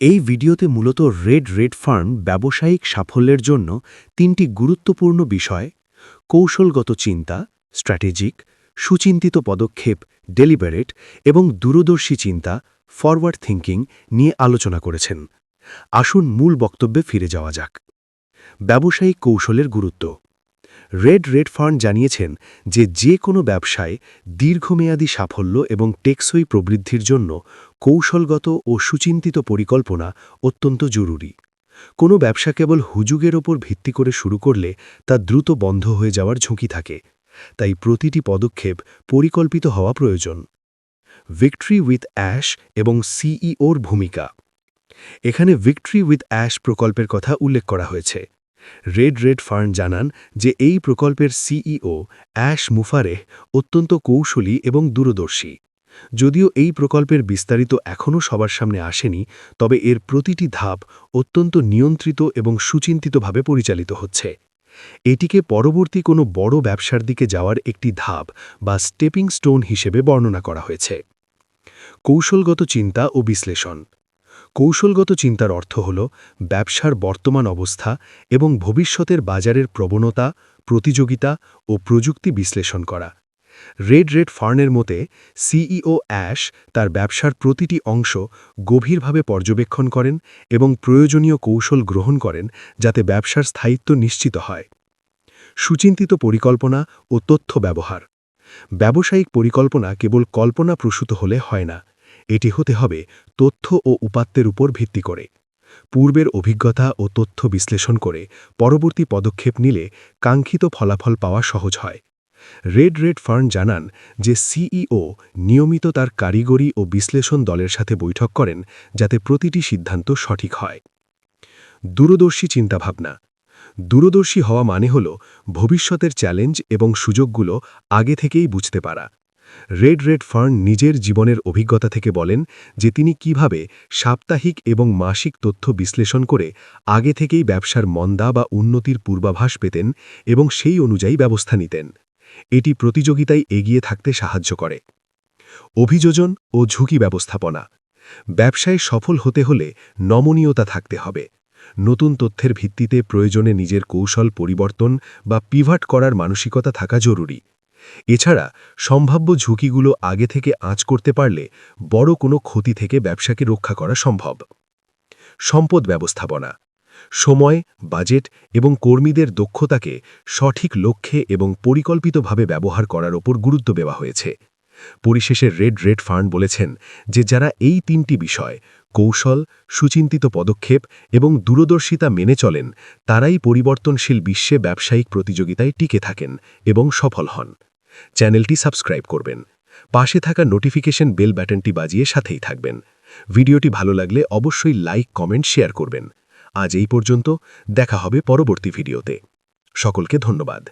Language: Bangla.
এই ভিডিওতে মূলত রেড ফার্ম ব্যবসায়িক সাফল্যের জন্য তিনটি গুরুত্বপূর্ণ বিষয় কৌশলগত চিন্তা স্ট্র্যাটেজিক সুচিন্তিত পদক্ষেপ ডেলিবারেট এবং দূরদর্শী চিন্তা ফরওয়ার্ড থিঙ্কিং নিয়ে আলোচনা করেছেন। আসুন মূল বক্তব্যে ফিরে যাওয়া যাক। ব্যবসায়িক কৌশলের গুরুত্ব। রেড ফার্ম জানিয়েছেন যে কোনো ব্যবসায় দীর্ঘমেয়াদী সাফল্য এবং টেকসই প্রবৃদ্ধির জন্য কৌশলগত ও সুচিন্তিত পরিকল্পনা অত্যন্ত জরুরি। কোনো ব্যবসা কেবল হুজুগের ওপর ভিত্তি করে শুরু করলে তা দ্রুত বন্ধ হয়ে যাওয়ার ঝুঁকি থাকে, তাই প্রতিটি পদক্ষেপ পরিকল্পিত হওয়া প্রয়োজন। ভিক্টরি উইথ অ্যাশ এবং সিইওর ভূমিকা। এখানে ভিক্টরি উইথ অ্যাশ প্রকল্পের কথা উল্লেখ করা হয়েছে। রেড ফার্ম জানান যে এই প্রকল্পের সিইও অ্যাশ মুফারেহ অত্যন্ত কৌশলী এবং দূরদর্শী। যদিও এই প্রকল্পের বিস্তারিত এখনও সবার সামনে আসেনি, তবে এর প্রতিটি ধাপ অত্যন্ত নিয়ন্ত্রিত এবং সুচিন্তিতভাবে পরিচালিত হচ্ছে। এটিকে পরবর্তী কোনো বড় ব্যবসার দিকে যাওয়ার একটি ধাপ বা স্টেপিং স্টোন হিসেবে বর্ণনা করা হয়েছে। কৌশলগত চিন্তা ও বিশ্লেষণ। কৌশলগত চিন্তার অর্থ হল ব্যবসার বর্তমান অবস্থা এবং ভবিষ্যতের বাজারের প্রবণতা, প্রতিযোগিতা ও প্রযুক্তি বিশ্লেষণ করা। রেড ফার্মের মতে সিইও অ্যাশ তার ব্যবসার প্রতিটি অংশ গভীরভাবে পর্যবেক্ষণ করেন এবং প্রয়োজনীয় কৌশল গ্রহণ করেন যাতে ব্যবসার স্থায়িত্ব নিশ্চিত হয়। সুচিন্তিত পরিকল্পনা ও তথ্য ব্যবহার। ব্যবসায়িক পরিকল্পনা কেবল কল্পনাপ্রসূত হলে হয় না, এটি হতে হবে তথ্য ও উপাত্তের উপর ভিত্তি করে। পূর্বের অভিজ্ঞতা ও তথ্য বিশ্লেষণ করে পরবর্তী পদক্ষেপ নিলে কাঙ্ক্ষিত ফলাফল পাওয়া সহজ হয়। রেড ফার্ম জানান যে সিইও নিয়মিত তার কারিগরি ও বিশ্লেষণ দলের সাথে বৈঠক করেন যাতে প্রতিটি সিদ্ধান্ত সঠিক হয়। দূরদর্শী চিন্তাভাবনা। দূরদর্শী হওয়া মানে হল ভবিষ্যতের চ্যালেঞ্জ এবং সুযোগগুলো আগে থেকেই বুঝতে পারা। রেড ফার্ম নিজের জীবনের অভিজ্ঞতা থেকে বলেন যে তিনি কিভাবে সাপ্তাহিক এবং মাসিক তথ্য বিশ্লেষণ করে আগে থেকেই ব্যবসার মন্দা বা উন্নতির পূর্বাভাস পেতেন এবং সেই অনুযায়ী ব্যবস্থা নিতেন। এটি প্রতিযোগিতায় এগিয়ে থাকতে সাহায্য করে। অভিযোজন ও ঝুঁকি ব্যবস্থাপনা। ব্যবসায় সফল হতে হলে নমনীয়তা থাকতে হবে। নতুন তথ্যের ভিত্তিতে প্রয়োজনে নিজের কৌশল পরিবর্তন বা পিভট করার মানসিকতা থাকা জরুরি। এছাড়া সম্ভাব্য ঝুঁকিগুলো আগে থেকে আঁচ করতে পারলে বড় কোনো ক্ষতি থেকে ব্যবসাকে রক্ষা করা সম্ভব। সম্পদ ব্যবস্থাপনা। সময়, বাজেট এবং কর্মীদের দক্ষতাকে সঠিক লক্ষ্যে এবং পরিকল্পিতভাবে ব্যবহার করার ওপর গুরুত্ব দেওয়া হয়েছে। পরিশেষে রেড ফার্ম বলেছেন যে যারা এই তিনটি বিষয় কৌশল, সুচিন্তিত পদক্ষেপ এবং দূরদর্শিতা মেনে চলেন, তারাই পরিবর্তনশীল বিশ্বে ব্যবসায়িক প্রতিযোগিতায় টিকে থাকেন এবং সফল হন। চ্যানেলটি সাবস্ক্রাইব করবেন, পাশে থাকা নোটিফিকেশন বেল বাটনটি বাজিয়ে সাথেই থাকবেন। ভিডিওটি ভালো লাগলে অবশ্যই লাইক, কমেন্ট, শেয়ার করবেন। আজ এই পর্যন্ত, দেখা হবে পরবর্তী ভিডিওতে। সকলকে ধন্যবাদ।